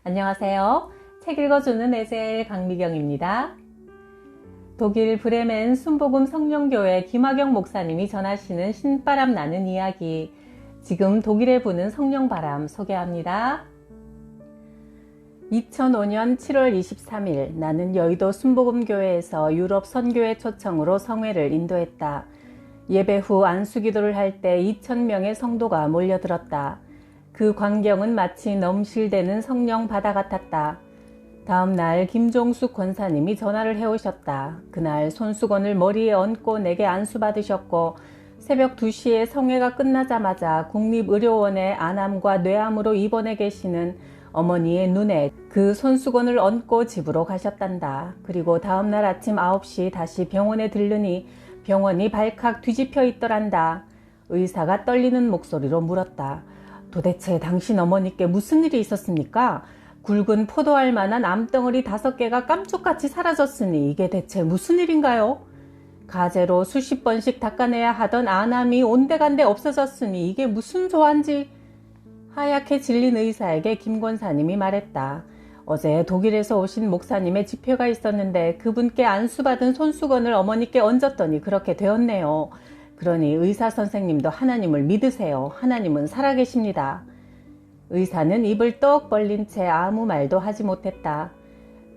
안녕하세요. 책 읽어주는 에셀 강미경입니다. 독일 브레멘 순복음 성령교회 김화경 목사님이 전하시는 신바람 나는 이야기, 지금 독일에 부는 성령바람 소개합니다. 2005년 7월 23일 나는 여의도 순복음교회에서 유럽 선교회 초청으로 성회를 인도했다. 예배 후 안수기도를 할 때 2,000명의 성도가 몰려들었다. 그 광경은 마치 넘실대는 성령 바다 같았다. 다음 날 김종숙 권사님이 전화를 해오셨다. 그날 손수건을 머리에 얹고 내게 안수받으셨고 새벽 2시에 성회가 끝나자마자 국립의료원에 안암과 뇌암으로 입원해 계시는 어머니의 눈에 그 손수건을 얹고 집으로 가셨단다. 그리고 다음 날 아침 9시 다시 병원에 들르니 병원이 발칵 뒤집혀 있더란다. 의사가 떨리는 목소리로 물었다. 도대체 당신 어머니께 무슨 일이 있었습니까? 굵은 포도알 만한 암덩어리 5개가 깜짝같이 사라졌으니 이게 대체 무슨 일인가요? 가재로 수십 번씩 닦아내야 하던 안암이 온데간데 없어졌으니 이게 무슨 조한지. 하얗게 질린 의사에게 김 권사님이 말했다. 어제 독일에서 오신 목사님의 집회가 있었는데 그분께 안수받은 손수건을 어머니께 얹었더니 그렇게 되었네요. 그러니 의사 선생님도 하나님을 믿으세요. 하나님은 살아계십니다. 의사는 입을 떡 벌린 채 아무 말도 하지 못했다.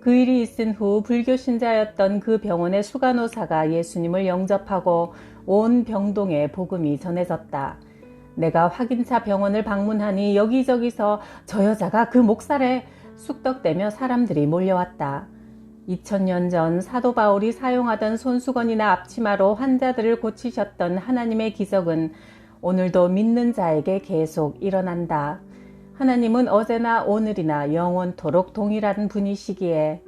그 일이 있은 후 불교 신자였던 그 병원의 수간호사가 예수님을 영접하고 온 병동에 복음이 전해졌다. 내가 확인차 병원을 방문하니 여기저기서 저 여자가 그 목사래 쑥덕대며 사람들이 몰려왔다. 2000년 전 사도 바울이 사용하던 손수건이나 앞치마로 환자들을 고치셨던 하나님의 기적은 오늘도 믿는 자에게 계속 일어난다. 하나님은 어제나 오늘이나 영원토록 동일한 분이시기에.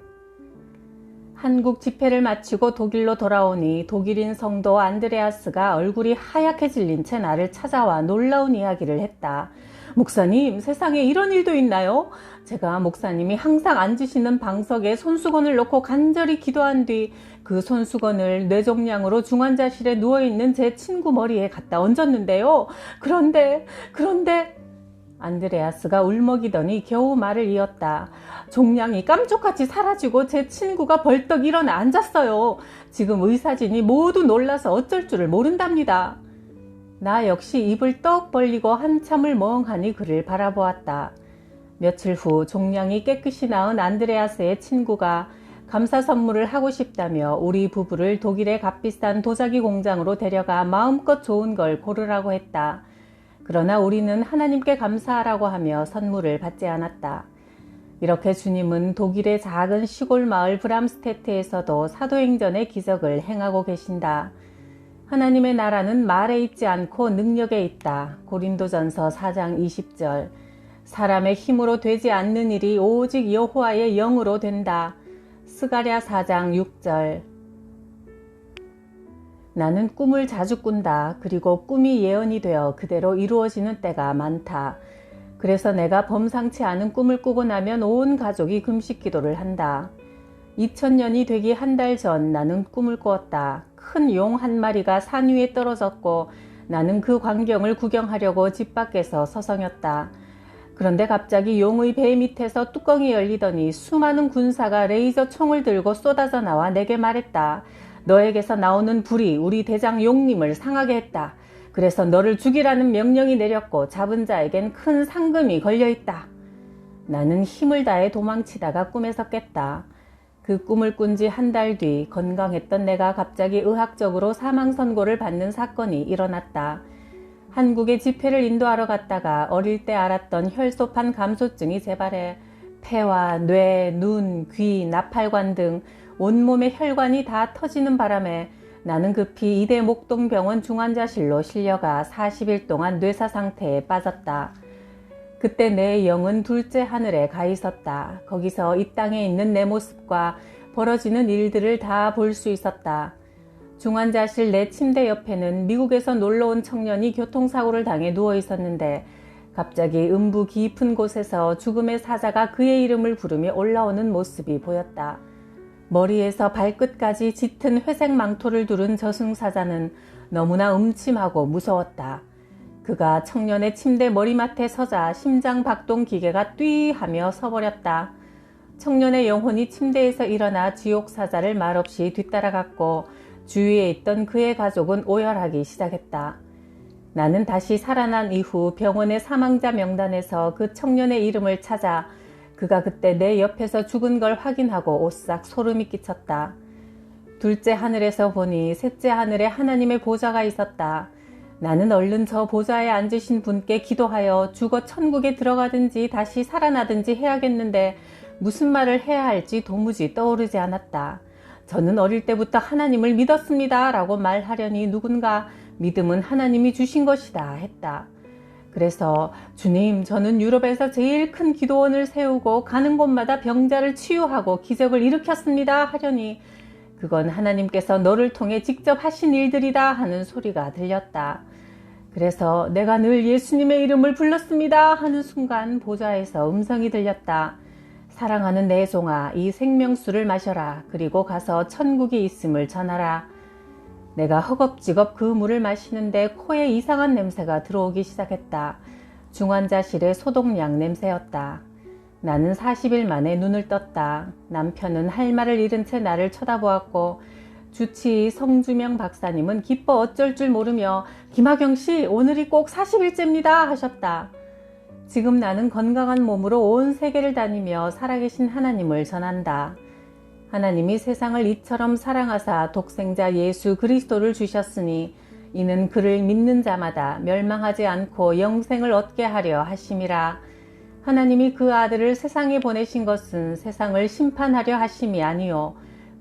한국 집회를 마치고 독일로 돌아오니 독일인 성도 안드레아스가 얼굴이 하얗게 질린 채 나를 찾아와 놀라운 이야기를 했다. 목사님, 세상에 이런 일도 있나요? 제가 목사님이 항상 앉으시는 방석에 손수건을 놓고 간절히 기도한 뒤 그 손수건을 뇌종양으로 중환자실에 누워있는 제 친구 머리에 갖다 얹었는데요. 그런데 안드레아스가 울먹이더니 겨우 말을 이었다. 종양이 깜짝같이 사라지고 제 친구가 벌떡 일어나 앉았어요. 지금 의사진이 모두 놀라서 어쩔 줄을 모른답니다. 나 역시 입을 떡 벌리고 한참을 멍하니 그를 바라보았다. 며칠 후 종양이 깨끗이 나은 안드레아스의 친구가 감사 선물을 하고 싶다며 우리 부부를 독일의 값비싼 도자기 공장으로 데려가 마음껏 좋은 걸 고르라고 했다. 그러나 우리는 하나님께 감사하라고 하며 선물을 받지 않았다. 이렇게 주님은 독일의 작은 시골 마을 브람스테트에서도 사도행전의 기적을 행하고 계신다. 하나님의 나라는 말에 있지 않고 능력에 있다. 고린도전서 4장 20절. 사람의 힘으로 되지 않는 일이 오직 여호와의 영으로 된다. 스가랴 4장 6절. 나는 꿈을 자주 꾼다. 그리고 꿈이 예언이 되어 그대로 이루어지는 때가 많다. 그래서 내가 범상치 않은 꿈을 꾸고 나면 온 가족이 금식 기도를 한다. 2000년이 되기 한 달 전 나는 꿈을 꾸었다. 큰 용 한 마리가 산 위에 떨어졌고 나는 그 광경을 구경하려고 집 밖에서 서성였다. 그런데 갑자기 용의 배 밑에서 뚜껑이 열리더니 수많은 군사가 레이저 총을 들고 쏟아져 나와 내게 말했다. 너에게서 나오는 불이 우리 대장 용님을 상하게 했다. 그래서 너를 죽이라는 명령이 내렸고 잡은 자에겐 큰 상금이 걸려있다. 나는 힘을 다해 도망치다가 꿈에서 깼다. 그 꿈을 꾼 지 한 달 뒤 건강했던 내가 갑자기 의학적으로 사망 선고를 받는 사건이 일어났다. 한국에 집회를 인도하러 갔다가 어릴 때 알았던 혈소판 감소증이 재발해 폐와 뇌, 눈, 귀, 나팔관 등 온몸의 혈관이 다 터지는 바람에 나는 급히 이대 목동병원 중환자실로 실려가 40일 동안 뇌사 상태에 빠졌다. 그때 내 영은 둘째 하늘에 가 있었다. 거기서 이 땅에 있는 내 모습과 벌어지는 일들을 다 볼 수 있었다. 중환자실 내 침대 옆에는 미국에서 놀러온 청년이 교통사고를 당해 누워 있었는데 갑자기 음부 깊은 곳에서 죽음의 사자가 그의 이름을 부르며 올라오는 모습이 보였다. 머리에서 발끝까지 짙은 회색 망토를 두른 저승사자는 너무나 음침하고 무서웠다. 그가 청년의 침대 머리맡에 서자 심장 박동 기계가 뛰 하며 서버렸다. 청년의 영혼이 침대에서 일어나 지옥 사자를 말없이 뒤따라갔고 주위에 있던 그의 가족은 오열하기 시작했다. 나는 다시 살아난 이후 병원의 사망자 명단에서 그 청년의 이름을 찾아 그가 그때 내 옆에서 죽은 걸 확인하고 오싹 소름이 끼쳤다. 둘째 하늘에서 보니 셋째 하늘에 하나님의 보좌가 있었다. 나는 얼른 저 보좌에 앉으신 분께 기도하여 죽어 천국에 들어가든지 다시 살아나든지 해야겠는데 무슨 말을 해야 할지 도무지 떠오르지 않았다. 저는 어릴 때부터 하나님을 믿었습니다 라고 말하려니 누군가 믿음은 하나님이 주신 것이다 했다. 그래서 주님, 저는 유럽에서 제일 큰 기도원을 세우고 가는 곳마다 병자를 치유하고 기적을 일으켰습니다 하려니 그건 하나님께서 너를 통해 직접 하신 일들이다 하는 소리가 들렸다. 그래서 내가 늘 예수님의 이름을 불렀습니다 하는 순간 보좌에서 음성이 들렸다. 사랑하는 내 종아, 이 생명수를 마셔라. 그리고 가서 천국이 있음을 전하라. 내가 허겁지겁 그 물을 마시는데 코에 이상한 냄새가 들어오기 시작했다. 중환자실의 소독약 냄새였다. 나는 40일 만에 눈을 떴다. 남편은 할 말을 잃은 채 나를 쳐다보았고 주치의 성주명 박사님은 기뻐 어쩔 줄 모르며 김하경 씨, 오늘이 꼭 40일째입니다 하셨다. 지금 나는 건강한 몸으로 온 세계를 다니며 살아계신 하나님을 전한다. 하나님이 세상을 이처럼 사랑하사 독생자 예수 그리스도를 주셨으니 이는 그를 믿는 자마다 멸망하지 않고 영생을 얻게 하려 하심이라. 하나님이 그 아들을 세상에 보내신 것은 세상을 심판하려 하심이 아니요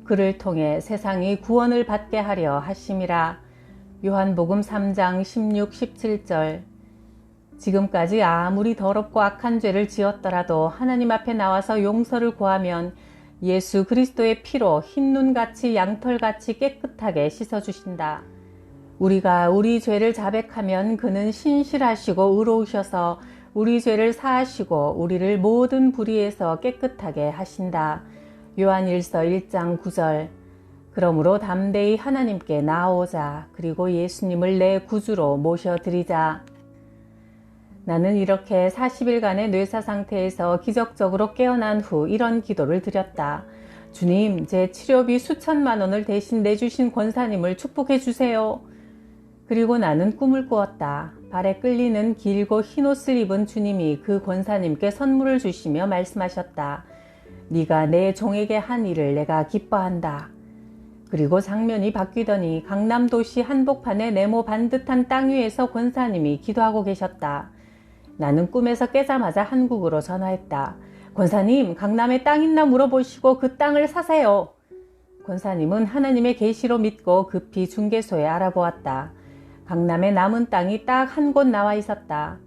그를 통해 세상이 구원을 받게 하려 하심이라. 요한복음 3장 16, 17절. 지금까지 아무리 더럽고 악한 죄를 지었더라도 하나님 앞에 나와서 용서를 구하면 예수 그리스도의 피로 흰눈같이 양털같이 깨끗하게 씻어주신다. 우리가 우리 죄를 자백하면 그는 신실하시고 의로우셔서 우리 죄를 사하시고 우리를 모든 불의에서 깨끗하게 하신다. 요한일서 1장 9절. 그러므로 담대히 하나님께 나아오자. 그리고 예수님을 내 구주로 모셔드리자. 나는 이렇게 40일간의 뇌사 상태에서 기적적으로 깨어난 후 이런 기도를 드렸다. 주님, 제 치료비 수천만 원을 대신 내주신 권사님을 축복해 주세요. 그리고 나는 꿈을 꾸었다. 발에 끌리는 길고 흰 옷을 입은 주님이 그 권사님께 선물을 주시며 말씀하셨다. 네가 내 종에게 한 일을 내가 기뻐한다. 그리고 장면이 바뀌더니 강남 도시 한복판에 네모 반듯한 땅 위에서 권사님이 기도하고 계셨다. 나는 꿈에서 깨자마자 한국으로 전화했다. 권사님, 강남에 땅 있나 물어보시고 그 땅을 사세요. 권사님은 하나님의 계시로 믿고 급히 중개소에 알아보았다. 강남에 남은 땅이 딱 한 곳 나와 있었다.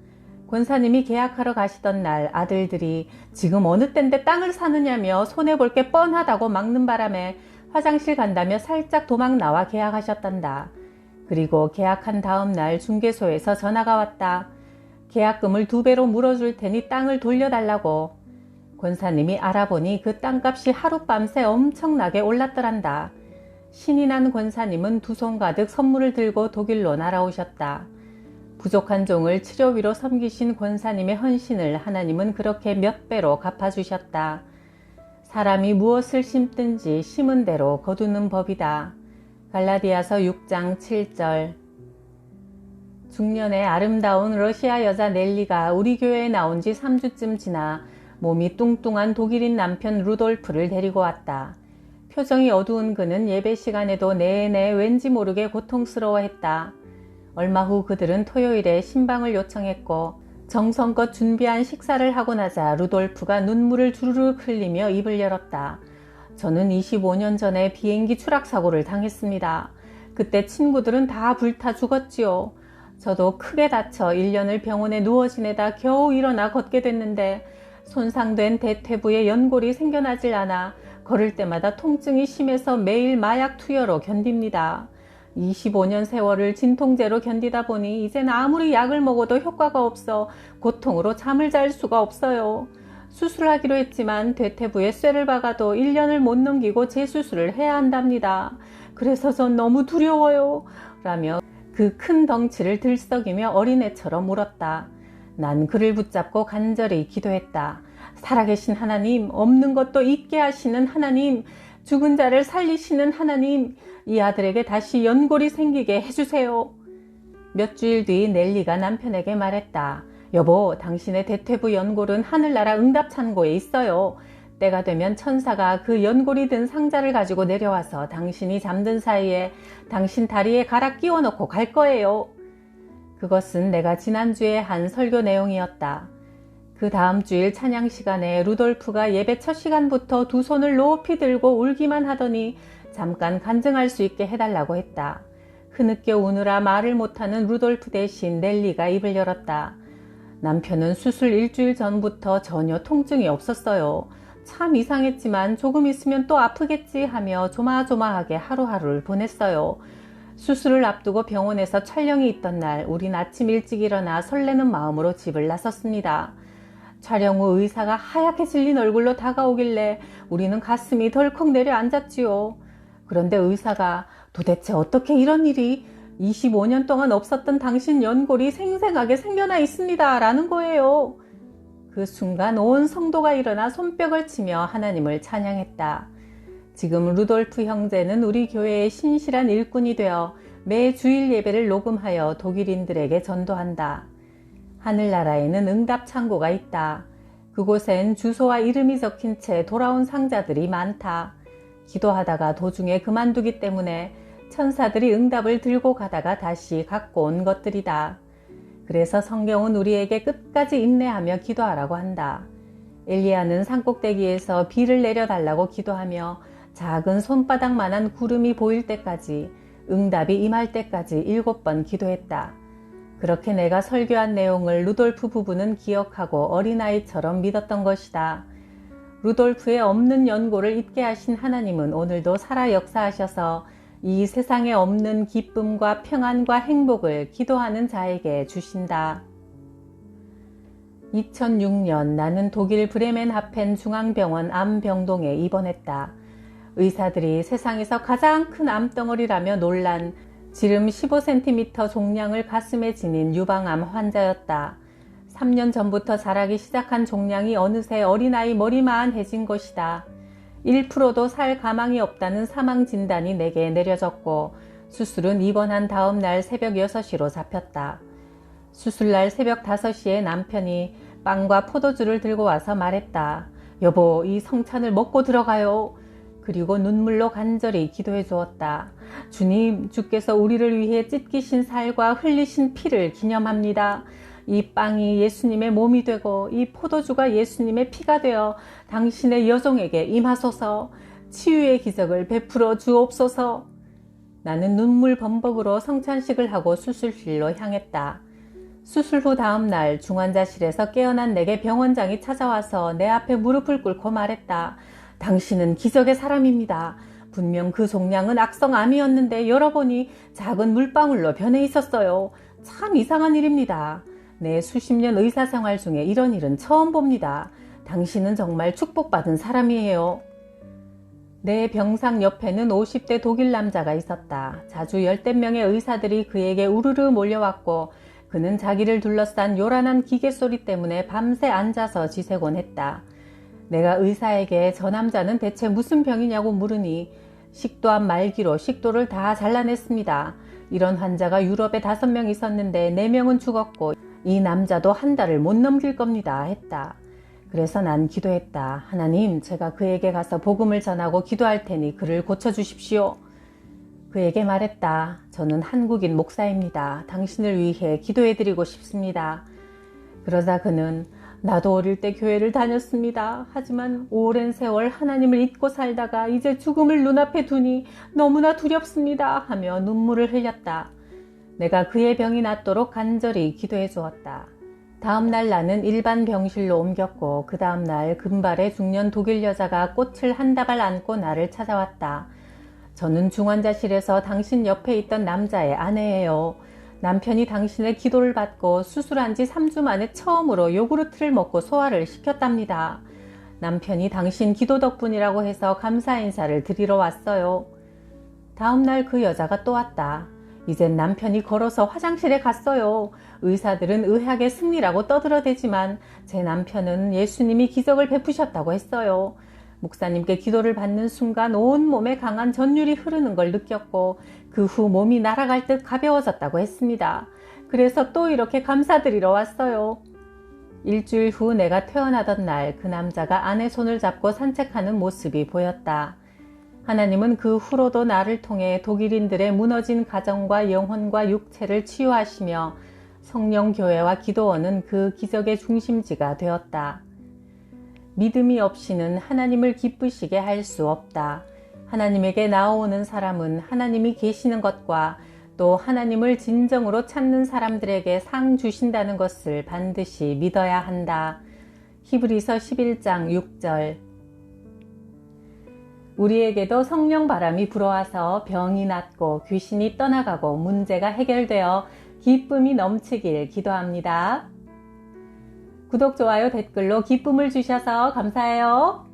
권사님이 계약하러 가시던 날 아들들이 지금 어느 때인데 땅을 사느냐며 손해볼 게 뻔하다고 막는 바람에 화장실 간다며 살짝 도망 나와 계약하셨단다. 그리고 계약한 다음 날 중개소에서 전화가 왔다. 계약금을 2배로 물어줄 테니 땅을 돌려달라고. 권사님이 알아보니 그 땅값이 하룻밤새 엄청나게 올랐더란다. 신이 난 권사님은 두 손 가득 선물을 들고 독일로 날아오셨다. 부족한 종을 치료비로 섬기신 권사님의 헌신을 하나님은 그렇게 몇 배로 갚아주셨다. 사람이 무엇을 심든지 심은 대로 거두는 법이다. 갈라디아서 6장 7절. 중년의 아름다운 러시아 여자 넬리가 우리 교회에 나온 지 3주쯤 지나 몸이 뚱뚱한 독일인 남편 루돌프를 데리고 왔다. 표정이 어두운 그는 예배 시간에도 내내 왠지 모르게 고통스러워했다. 얼마 후 그들은 토요일에 신방을 요청했고 정성껏 준비한 식사를 하고 나자 루돌프가 눈물을 주르륵 흘리며 입을 열었다. 저는 25년 전에 비행기 추락사고를 당했습니다. 그때 친구들은 다 불타 죽었지요. 저도 크게 다쳐 1년을 병원에 누워 지내다 겨우 일어나 걷게 됐는데 손상된 대퇴부에 연골이 생겨나질 않아 걸을 때마다 통증이 심해서 매일 마약 투여로 견딥니다. 25년 세월을 진통제로 견디다 보니 이젠 아무리 약을 먹어도 효과가 없어 고통으로 잠을 잘 수가 없어요. 수술하기로 했지만 대퇴부에 쇠를 박아도 1년을 못 넘기고 재수술을 해야 한답니다. 그래서 전 너무 두려워요. 라며 그 그 큰 덩치를 들썩이며 어린애처럼 울었다. 난 그를 붙잡고 간절히 기도했다. 살아계신 하나님, 없는 것도 있게 하시는 하나님, 죽은 자를 살리시는 하나님, 이 아들에게 다시 연골이 생기게 해주세요. 몇 주일 뒤 넬리가 남편에게 말했다. 여보, 당신의 대퇴부 연골은 하늘나라 응답창고에 있어요. 때가 되면 천사가 그 연골이 든 상자를 가지고 내려와서 당신이 잠든 사이에 당신 다리에 갈아 끼워 넣고 갈 거예요. 그것은 내가 지난주에 한 설교 내용이었다. 그 다음 주일 찬양 시간에 루돌프가 예배 첫 시간부터 두 손을 높이 들고 울기만 하더니 잠깐 간증할 수 있게 해달라고 했다. 흐느껴 우느라 말을 못하는 루돌프 대신 넬리가 입을 열었다. 남편은 수술 일주일 전부터 전혀 통증이 없었어요. 참 이상했지만 조금 있으면 또 아프겠지 하며 조마조마하게 하루하루를 보냈어요. 수술을 앞두고 병원에서 촬영이 있던 날 우린 아침 일찍 일어나 설레는 마음으로 집을 나섰습니다. 촬영 후 의사가 하얗게 질린 얼굴로 다가오길래 우리는 가슴이 덜컥 내려앉았지요. 그런데 의사가 도대체 어떻게 이런 일이 25년 동안 없었던 당신 연골이 생생하게 생겨나 있습니다 라는 거예요. 그 순간 온 성도가 일어나 손뼉을 치며 하나님을 찬양했다. 지금 루돌프 형제는 우리 교회의 신실한 일꾼이 되어 매 주일 예배를 녹음하여 독일인들에게 전도한다. 하늘나라에는 응답 창고가 있다. 그곳엔 주소와 이름이 적힌 채 돌아온 상자들이 많다. 기도하다가 도중에 그만두기 때문에 천사들이 응답을 들고 가다가 다시 갖고 온 것들이다. 그래서 성경은 우리에게 끝까지 인내하며 기도하라고 한다. 엘리야는 산꼭대기에서 비를 내려달라고 기도하며 작은 손바닥만한 구름이 보일 때까지, 응답이 임할 때까지 7번 기도했다. 그렇게 내가 설교한 내용을 루돌프 부부는 기억하고 어린아이처럼 믿었던 것이다. 루돌프의 없는 연골을 잊게 하신 하나님은 오늘도 살아 역사하셔서 이 세상에 없는 기쁨과 평안과 행복을 기도하는 자에게 주신다. 2006년 나는 독일 브레멘하펜 중앙병원 암병동에 입원했다. 의사들이 세상에서 가장 큰 암덩어리라며 놀란 지름 15cm 종양을 가슴에 지닌 유방암 환자였다. 3년 전부터 자라기 시작한 종양이 어느새 어린아이 머리만해진 것이다. 1%도 살 가망이 없다는 사망 진단이 내게 내려졌고 수술은 입원한 다음 날 새벽 6시로 잡혔다. 수술날 새벽 5시에 남편이 빵과 포도주를 들고 와서 말했다. 여보, 이 성찬을 먹고 들어가요. 그리고 눈물로 간절히 기도해 주었다. 주님, 주께서 우리를 위해 찢기신 살과 흘리신 피를 기념합니다. 이 빵이 예수님의 몸이 되고 이 포도주가 예수님의 피가 되어 당신의 여종에게 임하소서. 치유의 기적을 베풀어 주옵소서. 나는 눈물 범벅으로 성찬식을 하고 수술실로 향했다. 수술 후 다음 날 중환자실에서 깨어난 내게 병원장이 찾아와서 내 앞에 무릎을 꿇고 말했다. 당신은 기적의 사람입니다. 분명 그 종양은 악성암이었는데 열어보니 작은 물방울로 변해 있었어요. 참 이상한 일입니다. 내 수십 년 의사생활 중에 이런 일은 처음 봅니다. 당신은 정말 축복받은 사람이에요. 내 병상 옆에는 50대 독일 남자가 있었다. 자주 열댓 명의 의사들이 그에게 우르르 몰려왔고 그는 자기를 둘러싼 요란한 기계 소리 때문에 밤새 앉아서 지새곤 했다. 내가 의사에게 저 남자는 대체 무슨 병이냐고 물으니 식도암 말기로 식도를 다 잘라냈습니다. 이런 환자가 유럽에 5명 있었는데 4명은 죽었고 이 남자도 한 달을 못 넘길 겁니다 했다. 그래서 난 기도했다. 하나님, 제가 그에게 가서 복음을 전하고 기도할 테니 그를 고쳐주십시오. 그에게 말했다. 저는 한국인 목사입니다. 당신을 위해 기도해드리고 싶습니다. 그러자 그는 나도 어릴 때 교회를 다녔습니다. 하지만 오랜 세월 하나님을 잊고 살다가 이제 죽음을 눈앞에 두니 너무나 두렵습니다 하며 눈물을 흘렸다. 내가 그의 병이 낫도록 간절히 기도해 주었다. 다음 날 나는 일반 병실로 옮겼고 그 다음 날 금발의 중년 독일 여자가 꽃을 한 다발 안고 나를 찾아왔다. 저는 중환자실에서 당신 옆에 있던 남자의 아내예요. 남편이 당신의 기도를 받고 수술한 지 3주 만에 처음으로 요구르트를 먹고 소화를 시켰답니다. 남편이 당신 기도 덕분이라고 해서 감사 인사를 드리러 왔어요. 다음 날 그 여자가 또 왔다. 이젠 남편이 걸어서 화장실에 갔어요. 의사들은 의학의 승리라고 떠들어대지만 제 남편은 예수님이 기적을 베푸셨다고 했어요. 목사님께 기도를 받는 순간 온몸에 강한 전율이 흐르는 걸 느꼈고 그 후 몸이 날아갈 듯 가벼워졌다고 했습니다. 그래서 또 이렇게 감사드리러 왔어요. 일주일 후 내가 퇴원하던 날 그 남자가 아내 손을 잡고 산책하는 모습이 보였다. 하나님은 그 후로도 나를 통해 독일인들의 무너진 가정과 영혼과 육체를 치유하시며 성령교회와 기도원은 그 기적의 중심지가 되었다. 믿음이 없이는 하나님을 기쁘시게 할 수 없다. 하나님에게 나오는 사람은 하나님이 계시는 것과 또 하나님을 진정으로 찾는 사람들에게 상 주신다는 것을 반드시 믿어야 한다. 히브리서 11장 6절. 우리에게도 성령 바람이 불어와서 병이 낫고 귀신이 떠나가고 문제가 해결되어 기쁨이 넘치길 기도합니다. 구독, 좋아요, 댓글로 기쁨을 주셔서 감사해요.